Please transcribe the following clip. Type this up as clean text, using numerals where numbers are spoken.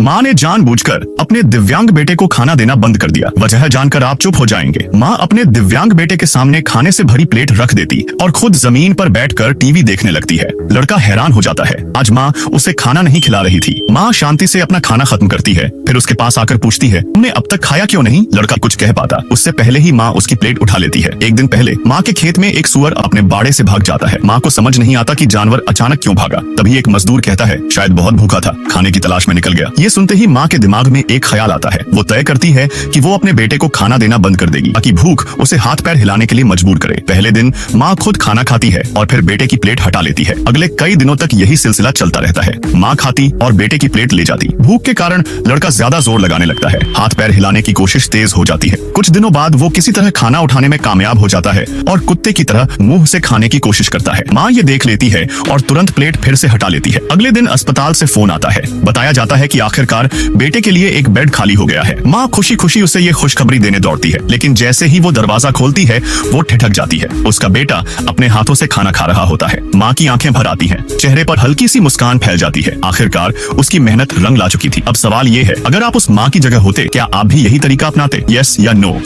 माँ ने जानबूझकर अपने दिव्यांग बेटे को खाना देना बंद कर दिया। वजह जानकर आप चुप हो जाएंगे। माँ अपने दिव्यांग बेटे के सामने खाने से भरी प्लेट रख देती और खुद जमीन पर बैठकर टीवी देखने लगती है। लड़का हैरान हो जाता है, आज माँ उसे खाना नहीं खिला रही थी। माँ शांति से अपना खाना खत्म करती है, फिर उसके पास आकर पूछती है, तुमने अब तक खाया क्यों नहीं? लड़का कुछ कह पाता, उससे पहले ही माँ उसकी प्लेट उठा लेती है। एक दिन पहले माँ के खेत में एक सुअर अपने बाड़े से भाग जाता है। माँ को समझ नहीं आता कि जानवर अचानक क्यों भागा। तभी एक मजदूर कहता है, शायद बहुत भूखा था, खाने की तलाश में निकल गया। ये सुनते ही माँ के दिमाग में एक ख्याल आता है। वो तय करती है कि वो अपने बेटे को खाना देना बंद कर देगी ताकि भूख उसे हाथ पैर हिलाने के लिए मजबूर करे। पहले दिन माँ खुद खाना खाती है और फिर बेटे की प्लेट हटा लेती है। अगले कई दिनों तक यही सिलसिला चलता रहता है। माँ खाती और बेटे की प्लेट ले जाती। भूख के कारण लड़का ज्यादा जोर लगाने लगता है, हाथ पैर हिलाने की कोशिश तेज हो जाती है। कुछ दिनों बाद वो किसी तरह खाना उठाने में कामयाब हो जाता है और कुत्ते की तरह मुंह से खाने की कोशिश करता है। माँ ये देख लेती है और तुरंत प्लेट फिर से हटा लेती है। अगले दिन अस्पताल से फोन आता है। बताया जाता है कि आखिरकार बेटे के लिए एक बेड खाली हो गया है। माँ खुशी खुशी उसे ये खुशखबरी देने दौड़ती है, लेकिन जैसे ही वो दरवाजा खोलती है वो ठिठक जाती है। उसका बेटा अपने हाथों से खाना खा रहा होता है। माँ की आंखें भर आती हैं, चेहरे पर हल्की सी मुस्कान फैल जाती है। आखिरकार उसकी मेहनत रंग ला चुकी थी। अब सवाल ये है, अगर आप उस माँ की जगह होते, क्या आप भी यही तरीका अपनाते? यस या नो?